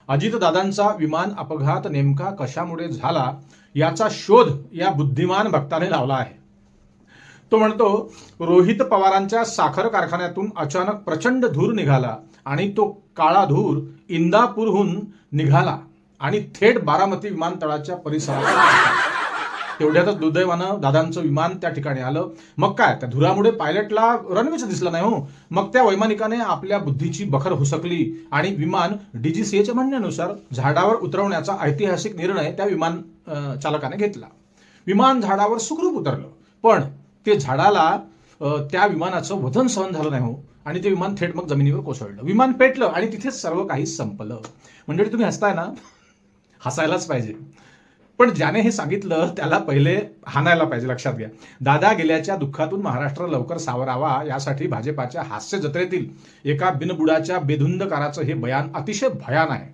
अजितदादांचा विमान अपघात नेमका कशामुळे झाला याचा शोध या बुद्धिमान भक्ताने लावला आहे. तो म्हणतो, रोहित पवारांच्या साखर कारखान्यातून अचानक प्रचंड धूर निघाला आणि तो काळा धूर इंदापूरहून निघाला आणि थेट बारामती विमानतळाच्या परिसरात. तेवढ्यातच दुर्दैवानं दादांचं विमान त्या ठिकाणी आलं. मग काय, त्या धुरामुळे पायलटला रनवेच दिसलं नाही हो. मग त्या वैमानिकाने आपल्या बुद्धीची बखर हुसकली आणि विमान डीजीसीएच्या म्हणण्यानुसार झाडावर उतरवण्याचा ऐतिहासिक निर्णय त्या विमान चालकाने घेतला. विमान झाडावर सुखरूप उतरलं, पण ते झाडाला त्या विमानाचं वजन सहन झालं नाही हो आणि ते विमान थेट मग जमिनीवर कोसळलं. विमान पेटलं आणि तिथेच सर्व काही संपलं. म्हणजे तुम्ही हसताय ना, हसायलाच पाहिजे, पण ज्याने हे सांगितलं त्याला पहिले हाणायला पाहिजे. लक्षात घ्या, दादा गेल्याच्या दुःखातून महाराष्ट्र लवकर सावरावा यासाठी भाजपाच्या हास्य जत्रेतील एका बिनबुडाच्या बेधुंदकाराचं हे बयान अतिशय भयान आहे.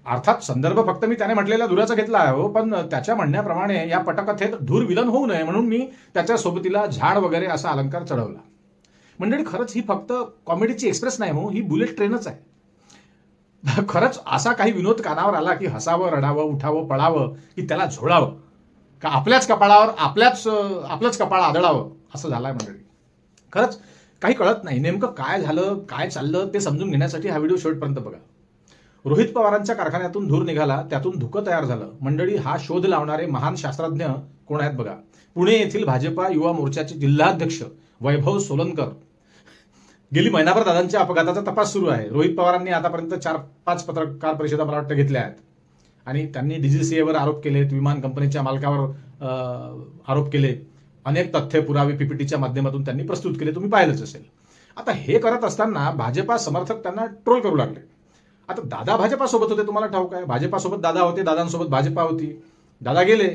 अर्थात संदर्भ फक्त मी त्याने म्हटलेल्या धुराचा घेतला आहे हो, पण त्याच्या म्हणण्याप्रमाणे या पटकथेत धूर विलन होऊ नये म्हणून मी त्याच्या सोबतीला झाड वगैरे असा अलंकार चढवला. मंडळी, खरंच ही फक्त कॉमेडीची एक्सप्रेस नाही हो, ही बुलेट ट्रेनच आहे. खरंच असा काही विनोद कानावर आला की हसावं, रडावं, उठावं, पळावं की त्याला झोडावं, का आपल्याच कपाळावर आपलंच कपाळ आदळावं असं झालंय मंडळी. खरंच काही कळत नाही नेमकं काय झालं, काय चाललं ते समजून घेण्यासाठी हा व्हिडिओ शेवटपर्यंत बघा. रोहित पवारांच्या कारखान्यातून धूर निघाला, त्यातून धुकं तयार झालं. मंडळी, हा शोध लावणारे महान शास्त्रज्ञ कोण आहेत बघा. पुणे येथील भाजपा युवा मोर्चाचे जिल्हाध्यक्ष वैभव सोलनकर. गेली महिनाभर दादांच्या अपघाताचा तपास सुरू आहे. रोहित पवारांनी आतापर्यंत 4-5 पत्रकार परिषदा मला वाटतं घेतल्या आहेत आणि त्यांनी डीजीसीएवर आरोप केलेत, विमान कंपनीच्या मालकावर आरोप केले, अनेक तथ्य पुरावे पीपीटीच्या माध्यमातून त्यांनी प्रस्तुत केले, तुम्ही पाहिलंच असेल. आता हे करत असताना भाजपा समर्थक त्यांना ट्रोल करू लागले. आता दादा भाजपासोबत होते, तुम्हाला ठाऊक आहे, भाजपासोबत दादा होते, दादांसोबत भाजपा होती, दादा गेले,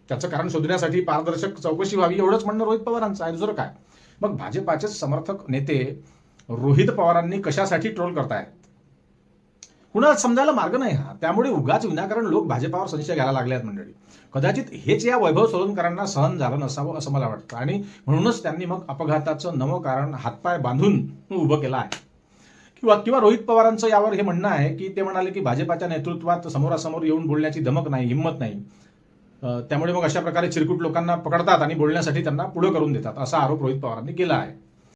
त्याचं कारण शोधण्यासाठी पारदर्शक चौकशी व्हावी एवढंच म्हणणं रोहित पवारांचं आहे, दुसरं काय. मग भाजपाचे समर्थक नेते रोहित पवारांनी कशासाठी ट्रोल करतायत कुणाला समजायला मार्ग नाही हा. त्यामुळे उगाच विनाकारण लोक भाजपावर संशय घ्यायला लागले आहेत मंडळी. कदाचित हेच या वैभव सोलनकरांना सहन झालं नसावं असं मला वाटतं आणि म्हणूनच त्यांनी मग अपघाताचं नवं कारण हातपाय बांधून उभं केलं आहे. किंवा रोहित पवारांचं यावर हे म्हणणं आहे की ते म्हणाले की भाजपाच्या नेतृत्वात समोरासमोर येऊन बोलण्याची धमक नाही, हिंमत नाही, त्यामुळे मग अशा प्रकारे चिरकुट लोकांना पकडतात आणि बोलण्यासाठी त्यांना पुढे करून देतात, असा आरोप रोहित पवारांनी केला आहे.